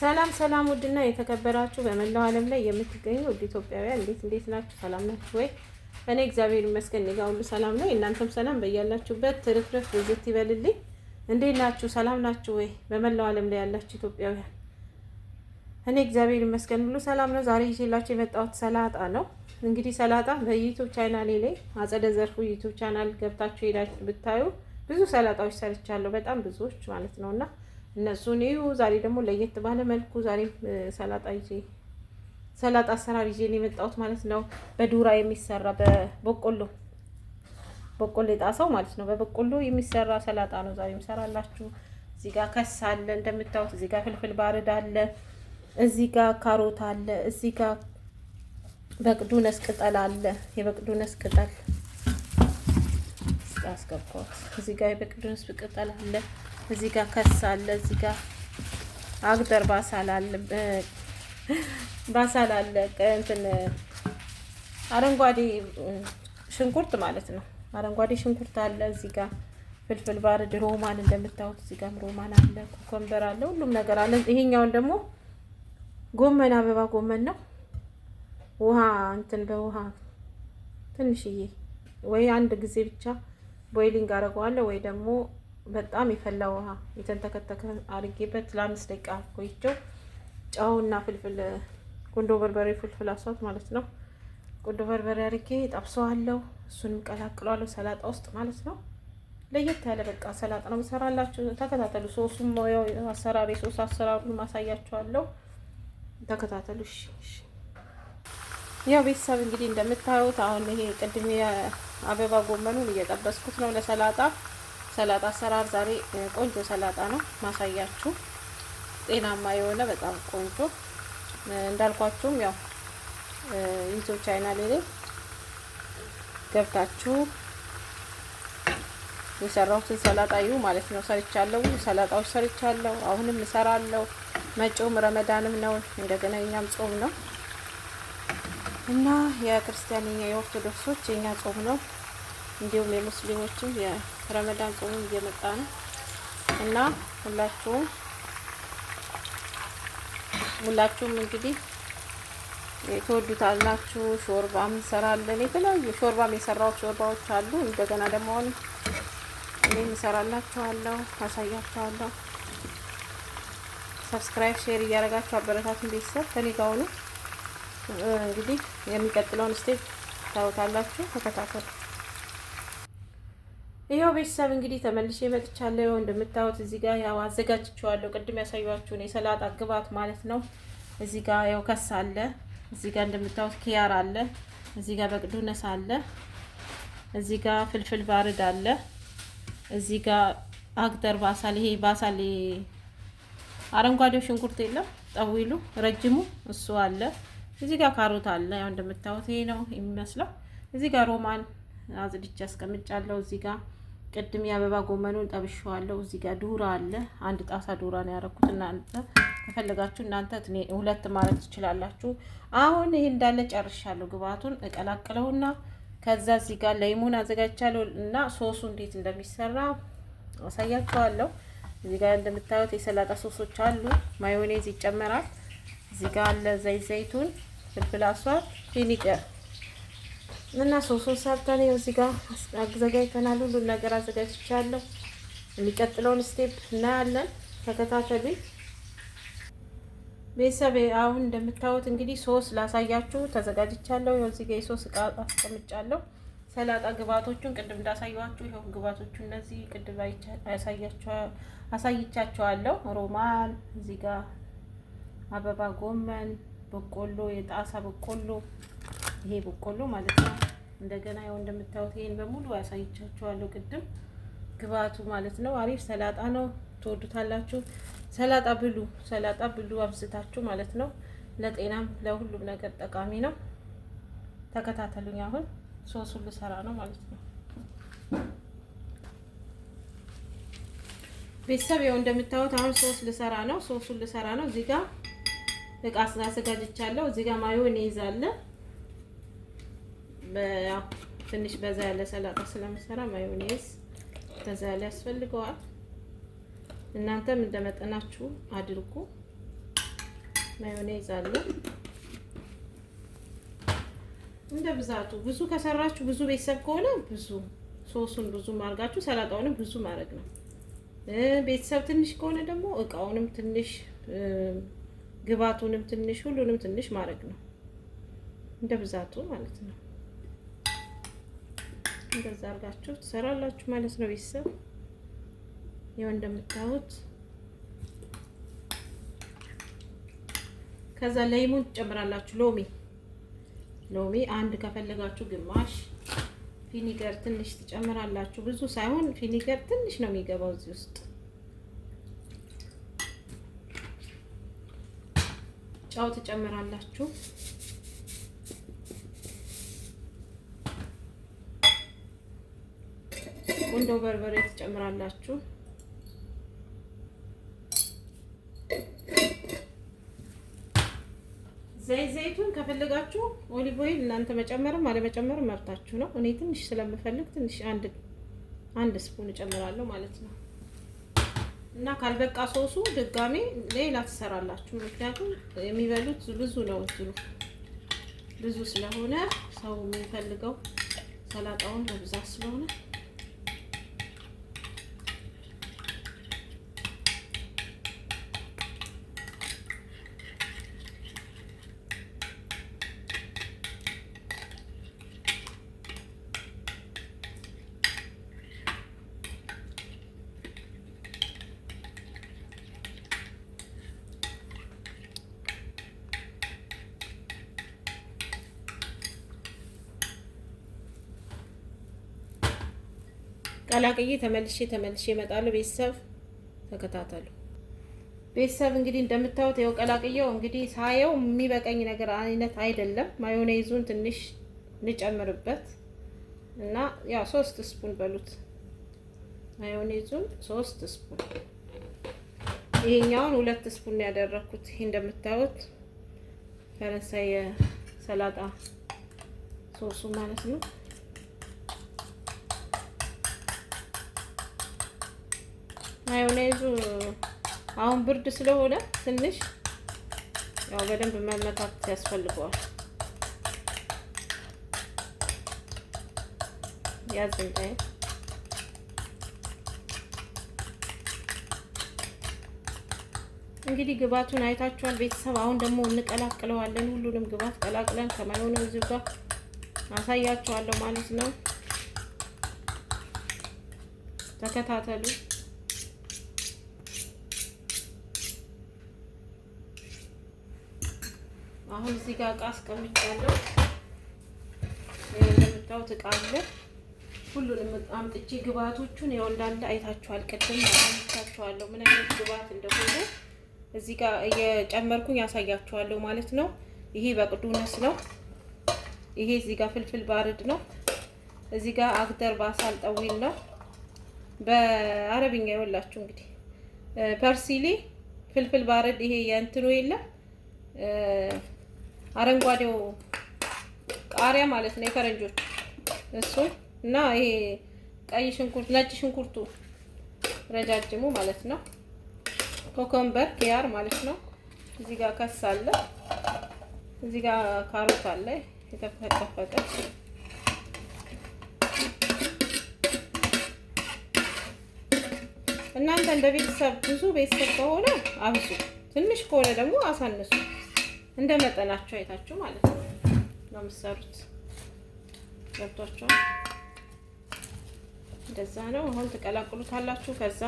ሰላም ሰላም ውድና የተከበራችሁ በመላው ዓለም ላይ የምትገኙ ውድ ኢትዮጵያውያን እንዴት ናችሁ? ሰላም ናችሁ ወይ? እኔ እግዚአብሔር ይመስገን እኔ ጋር ሁሉ ሰላም ነው። እናንተም ሰላም በያላችሁበት ትርፍርፍ ብዝት ይበልልኝ። እንዴት ናችሁ? ሰላም ናችሁ ወይ? በመላው ዓለም ላይ ያላችሁ ኢትዮጵያውያን እኔ እግዚአብሔር ይመስገን ሁሉ ሰላም ነው። ዛሬ ይዤላችሁ የመጣሁት ሰላጣ ነው። እንግዲህ ሰላጣ በዩቲዩብ ቻናሌ ላይ አጸደ ዘርፉ ዩቲዩብ ቻናል ገብታችሁ ሄዳችሁ ብታዩ ብዙ ሰላጣዎች ሰርቻለሁ፣ በጣም ብዙዎች ማለት ነውና እነሱን ይሁ ዛሬ ደግሞ ለየት ባለ መልኩ ዛሬ ሰላጣ አሰራር ይዤ ነው የመጣሁት ማለት ነው። በዱራ የሚሰራ በበቆሎ የጣሰው ማለት ነው። በበቆሎ የሚሰራ ሰላጣ ነው ዛሬ የምሰራላችሁ። እዚህ ጋር ከስ አለ እንደምታዩት፣ እዚህ ጋር ፍልፍል ባርድ አለ፣ እዚህ ጋር ካሮት አለ፣ እዚህ ጋር በቅዱነስ ቅጠል አለ። የበቅዱነስ ቅጠል አስገባሁት። እዚህ ጋር የበቅዱነስ ቅጠል አለ፣ እዚህ ጋር ከስ አለ፣ እዚህ ጋር አግደር ባሳል አለ እንትን አረንጓዴ ሽንኩርት ማለት ነው። አረንጓዴ ሽንኩርት አለ፣ እዚህ ጋር ፍልፍል ባርድ፣ ሮማን እንደምታዩት እዚህ ጋር ሮማን አለ፣ ኮኮምበር አለ፣ ሁሉም ነገር አለ። ይሄኛውን ደግሞ ጎመን አበባ ጎመን ነው። ውሃ እንትን በውሃ ትንሽዬ ወይ አንድ ጊዜ ብቻ ቦይሊንግ አደርገዋለሁ ወይ ደግሞ በጣም የፈላ ውሃ የተንተከተከ አድርጌበት ለ5 ደቂቃ ቆይቼው ጨውና ፍልፍል ቁንዶ በርበሬ ፍልፍል አሷት ማለት ነው። ቁንዶ በርበሬ አድርጌ ጠብሰዋለሁ። እሱንም ቀላቅለዋለሁ ሰላጣ ውስጥ ማለት ነው። ለየት ያለ በቃ ሰላጣ ነው የምሰራላችሁ። ተከታተሉ። ሶሱም ያው አሰራሪ ሶስ አሰራሩን ማሳያችኋለሁ። ተከታተሉ። እሺ ያው ቤተሰብ እንግዲህ እንደምታዩት አሁን ይሄ ቅድም የአበባ ጎመኑን እየጠበስኩት ነው ለሰላጣ አሰራር። ዛሬ ቆንጆ ሰላጣ ነው ማሳያችሁ፣ ጤናማ የሆነ በጣም ቆንጆ እንዳልኳችሁም ያው ዩቲዩብ ቻናሌ ላይ ገብታችሁ የሰራሁትን ሰላጣ እዩ ማለት ነው። ሰርቻለሁ፣ ሰላጣዎች ሰርቻለሁ፣ አሁንም እሰራለሁ። መጪውም ረመዳንም ነው፣ እንደገና የኛም ጾም ነው እና የክርስቲያንኛ የኦርቶዶክሶች የኛ ጾም ነው፣ እንዲሁም የሙስሊሞችም የረመዳን ጾም እየመጣ ነው እና ሁላችሁም እንግዲህ ትወዱታላችሁ። ሾርባም እንሰራለን፣ የተለያዩ ሾርባም የሰራሁት ሾርባዎች አሉ። እንደገና ደግሞ አሁን እኔም እሰራላችኋለሁ፣ አሳያችኋለሁ። ሰብስክራይብ ሼር እያደረጋችሁ አበረታቱን ቤተሰብ ከኔ ጋር ሁኑ። እንግዲህ የሚቀጥለውን ስቴፕ ታውቃላችሁ፣ ተከታተሉ። ይሄው ቤተሰብ እንግዲህ ተመልሼ መጥቻለሁ። እንደምታዩት እዚህ ጋር ያው አዘጋጅቼዋለሁ ቅድም ያሳያችሁን የሰላጣ ግብአት ማለት ነው። እዚህ ጋር ያው ከስ አለ፣ እዚህ ጋር እንደምታዩት ኪያር አለ፣ እዚህ ጋር በቅዱነስ አለ፣ እዚህ ጋር ፍልፍል ባርድ አለ፣ እዚህ ጋር አግደር ባሳል፣ ይሄ ባሳል አረንጓዴው ሽንኩርት የለም ጠዊሉ ረጅሙ እሱ አለ። እዚህ ጋር ካሮት አለ፣ ያው እንደምታዩት ይሄ ነው የሚመስለው። እዚህ ጋር ሮማን አጽድቼ አስቀምጫለሁ። እዚህ ጋር ቅድም የአበባ ጎመኑን ጠብሼዋለሁ። እዚህ ጋር ዱራ አለ፣ አንድ ጣሳ ዱራ ነው ያደረኩት። እናንተ ከፈለጋችሁ እናንተ ሁለት ማድረግ ትችላላችሁ። አሁን ይሄ እንዳለ ጨርሻለሁ። ግብአቱን እቀላቅለውና ከዛ እዚህ ጋር ለይሙን አዘጋጅቻለሁ እና ሶሱ እንዴት እንደሚሰራ አሳያችኋለሁ። እዚህ ጋር እንደምታዩት የሰላጣ ሶሶች አሉ። ማዮኔዝ ይጨመራል። እዚህ ጋር አለ ዘይቱን፣ ፍልፍል አስዋት፣ ቪኒገር እና ሶሱን ሰርተን እዚህ ጋር አዘጋጅተናል። ሁሉን ነገር አዘጋጅቻለሁ። የሚቀጥለውን ስቴፕ እናያለን። ተከታተሉኝ ቤተሰብ። አሁን እንደምታዩት እንግዲህ ሶስ ላሳያችሁ ተዘጋጅቻለሁ። እዚህ ጋር የሶስ እቃ አስቀምጫለሁ። ሰላጣ ግብአቶቹን ቅድም እንዳሳያችሁ ይሄው ግብአቶቹ እነዚህ ቅድም አሳይቻችኋለሁ። ሮማን፣ እዚህ ጋር አበባ ጎመን፣ በቆሎ የጣሳ በቆሎ፣ ይሄ በቆሎ ማለት ነው። እንደገና ያው እንደምታዩት ይሄን በሙሉ አሳይቻችኋለሁ ቅድም ግብአቱ ማለት ነው። አሪፍ ሰላጣ ነው፣ ትወዱታላችሁ። ሰላጣ ብሉ አብዝታችሁ ማለት ነው። ለጤናም ለሁሉም ነገር ጠቃሚ ነው። ተከታተሉኝ። አሁን ሶሱን ልሰራ ነው ማለት ነው ቤተሰብ። ያው እንደምታዩት አሁን ሶሱን ልሰራ ነው። እዚህ ጋር እቃ አዘጋጅቻለሁ። እዚህ ጋር ማዮኔዝ አለ። ያው ትንሽ በዛ ያለ ሰላጣ ስለምሰራ ማዮኔዝ በዛ ያለ ያስፈልገዋል። እናንተም እንደመጠናችሁ አድርጉ። ማዮኔዝ አለ። እንደ ብዛቱ ብዙ ከሰራችሁ ብዙ ቤተሰብ ከሆነ ብዙ ሶሱን ብዙ ማርጋችሁ ሰላጣውንም ብዙ ማድረግ ነው። ቤተሰብ ትንሽ ከሆነ ደግሞ እቃውንም ትንሽ ግባቱንም ትንሽ ሁሉንም ትንሽ ማድረግ ነው። እንደ ብዛቱ ማለት ነው። እንደዛ አርጋችሁ ትሰራላችሁ ማለት ነው ቤተሰብ። ይኸው እንደምታዩት ከዛ ሌሞን ትጨምራላችሁ። ሎሚ አንድ ከፈለጋችሁ ግማሽ፣ ቪኒገር ትንሽ ትጨምራላችሁ። ብዙ ሳይሆን ቪኒገር ትንሽ ነው የሚገባው እዚህ ውስጥ። ጨው ትጨምራላችሁ። ቁንዶ በርበሬ ትጨምራላችሁ። ዘይቱን ከፈለጋችሁ ኦሊቭ ኦይል እናንተ መጨመርም አለመጨመርም መብታችሁ ነው። እኔ ትንሽ ስለምፈልግ ትንሽ አንድ ስፑን እጨምራለሁ ማለት ነው። እና ካልበቃ ሶሱ ድጋሜ ሌላ ትሰራላችሁ። ምክንያቱም የሚበሉት ብዙ ነው፣ ብዙ ስለሆነ ሰው የሚፈልገው ሰላጣውን በብዛት ስለሆነ ቀላቅዬ ተመልሼ እመጣለሁ። ቤተሰብ ተከታተሉ። ቤተሰብ እንግዲህ እንደምታዩት ይኸው ቀላቅዬው እንግዲህ ሳየው የሚበቃኝ ነገር አይነት አይደለም። ማዮኔዙን ትንሽ እንጨምርበት እና ያው 3 ስፑን በሉት። ማዮኔዙን 3 ስፑን፣ ይሄኛውን 2 ስፑን ነው ያደረኩት። ይሄ እንደምታዩት ፈረንሳይ ሰላጣ ሶሱ ማለት ነው። ማዮኔዙ አሁን ብርድ ስለሆነ ትንሽ ያው በደንብ መመታት ያስፈልገዋል። ያዝንታይ እንግዲህ ግባቱን አይታችኋል ቤተሰብ። አሁን ደግሞ እንቀላቅለዋለን። ሁሉንም ግባት ቀላቅለን ከማዮኔዙ ጋር አሳያችኋለሁ ማለት ነው። ተከታተሉ። አሁን እዚህ ጋር እቃ አስቀምጫለሁ። እንደምታዩት እቃ አለ። ሁሉንም አምጥቼ ግብአቶቹን ያው እንዳለ አይታችኋል። ቅድም አሳያችኋለሁ ምን አይነት ግብአት እንደሆነ እዚህ ጋር እየጨመርኩኝ ያሳያችኋለሁ ማለት ነው። ይሄ በቅዱነስ ነው። ይሄ እዚህ ጋር ፍልፍል ባርድ ነው። እዚህ ጋር አግደር ባሳል ጠዊል ነው። በአረብኛ ይወላችሁ እንግዲህ ፐርሲሊ ፍልፍል ባርድ። ይሄ የእንትኑ የለም አረንጓዴው ቃሪያ ማለት ነው የፈረንጆች እሱ እና ይሄ ቀይ ሽንኩርት፣ ነጭ ሽንኩርቱ ረጃጅሙ ማለት ነው። ኮኮምበር ኪያር ማለት ነው። እዚህ ጋር ከስ አለ። እዚህ ጋር ካሮት አለ የተፈቀፈቀ። እናንተ እንደ ቤተሰብ ብዙ ቤተሰብ ከሆነ አብዙ፣ ትንሽ ከሆነ ደግሞ አሳንሱ። እንደ መጠናቸው አይታችሁ ማለት ነው የምትሰሩት። ገብቷችኋል? እንደዛ ነው። አሁን ትቀላቅሉታላችሁ። ከዛ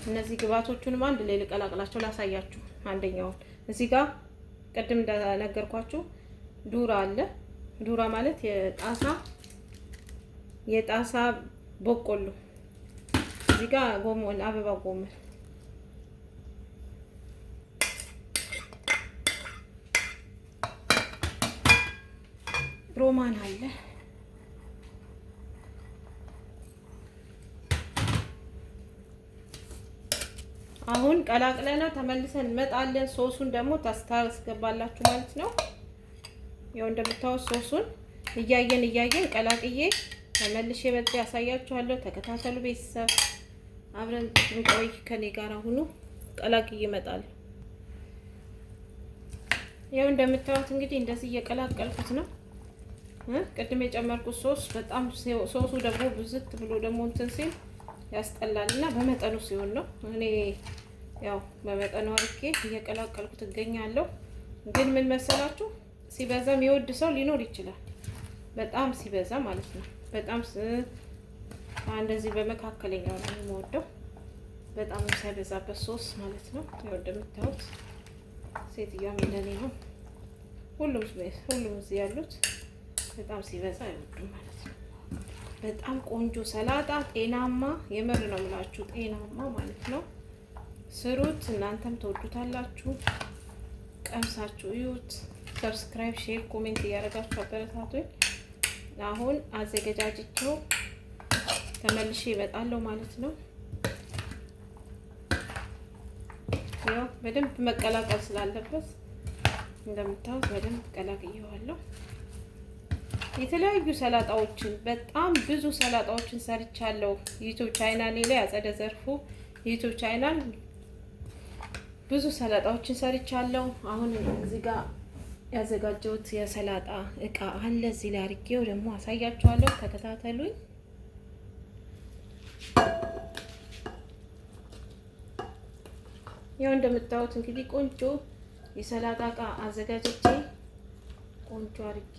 እነዚህ ግብአቶቹንም አንድ ላይ ልቀላቅላቸው ላሳያችሁ። አንደኛውን እዚህ ጋር ቅድም እንደነገርኳችሁ ዱራ አለ። ዱራ ማለት የጣሳ በቆሎ። እዚህ ጋር ጎመን፣ አበባ ጎመን፣ ሮማን አለ። አሁን ቀላቅለነው ተመልሰን እንመጣለን። ሶሱን ደግሞ ታስገባላችሁ ማለት ነው። ያው እንደምታውቁ ሶሱን እያየን ቀላቅዬ ተመልሼ መጥቼ ያሳያችኋለሁ። ተከታተሉ ቤተሰብ፣ አብረን እንቆይ። ከኔ ጋር ሁኑ። ቀላቅዬ እመጣለሁ። ያው እንደምታዩት እንግዲህ እንደዚህ እየቀላቀልኩት ነው። ቅድም የጨመርኩት ሶስ በጣም ሶሱ ደግሞ ብዝት ብሎ ደግሞ እንትን ሲል ያስጠላል እና በመጠኑ ሲሆን ነው። እኔ ያው በመጠኑ አድርጌ እየቀላቀልኩት እገኛለሁ። ግን ምን መሰላችሁ ሲበዛም የወድ ሰው ሊኖር ይችላል። በጣም ሲበዛ ማለት ነው። በጣም እንደዚህ በመካከለኛው ነው የምወደው። በጣም ሳይበዛበት ሶስ ማለት ነው። ያው እንደምታዩት ሴትዮዋም እንደኔ ነው። ሁሉም እዚህ ያሉት በጣም ሲበዛ አይወዱም ማለት ነው። በጣም ቆንጆ ሰላጣ ጤናማ፣ የምር ነው የምላችሁ ጤናማ ማለት ነው። ስሩት፣ እናንተም ተወዱታላችሁ። ቀምሳችሁ እዩት። ሰብስክራይብ፣ ሼር፣ ኮሜንት እያደረጋችሁ አበረታቱኝ። አሁን አዘገጃጅቸው ተመልሼ እመጣለሁ ማለት ነው። ያው በደንብ መቀላቀል ስላለበት እንደምታዩት በደንብ ቀላቅየዋለሁ። የተለያዩ ሰላጣዎችን በጣም ብዙ ሰላጣዎችን ሰርቻለሁ። ዩቲዩብ ቻናሌ ላይ አጸደ ዘርፉ ዩቲዩብ ቻናል ብዙ ሰላጣዎችን ሰርቻለሁ። አሁን እዚህ ጋር ያዘጋጀሁት የሰላጣ እቃ አለ። እዚህ ላይ አድርጌው ደግሞ አሳያችኋለሁ። ተከታተሉኝ። ያው እንደምታዩት እንግዲህ ቆንጆ የሰላጣ እቃ አዘጋጅቼ ቆንጆ አድርጌ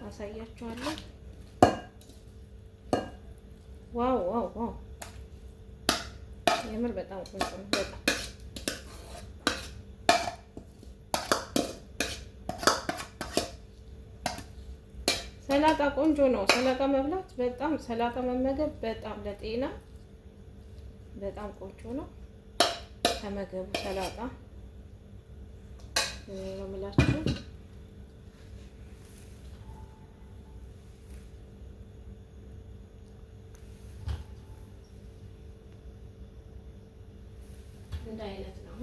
አሳያችኋለሁ። ዋው ዋው ዋው! የምር በጣም ቆንጆ ነው። በጣም ሰላጣ ቆንጆ ነው። ሰላጣ መብላት በጣም ሰላጣ መመገብ በጣም ለጤና በጣም ቆንጆ ነው። ተመገቡ ሰላጣ ነው የምላችሁ። እንደ አይነት ነው።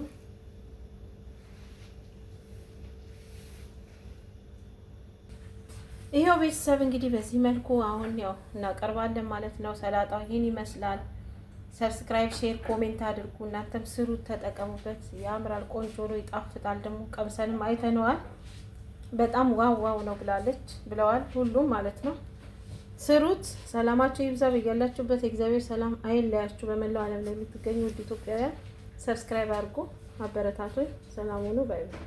ይሄው ቤተሰብ እንግዲህ በዚህ መልኩ አሁን ያው እናቀርባለን ማለት ነው። ሰላጣው ይሄን ይመስላል። ሰብስክራይብ፣ ሼር፣ ኮሜንት አድርጉ። እናንተም ስሩት፣ ተጠቀሙበት። ያምራል፣ ቆንጆ ነው፣ ይጣፍጣል። ደግሞ ቀምሰንም አይተነዋል። በጣም ዋው ዋው ነው ብለዋል ሁሉም ማለት ነው። ስሩት። ሰላማችሁ ይብዛ። በያላችሁበት የእግዚአብሔር ሰላም አይለያችሁ። በመላው ዓለም ላይ የምትገኙ ውድ ኢትዮጵያውያን ሰብስክራይብ አድርጉ፣ አበረታቱኝ። ሰላም ሁኑ። ባይ ባይ።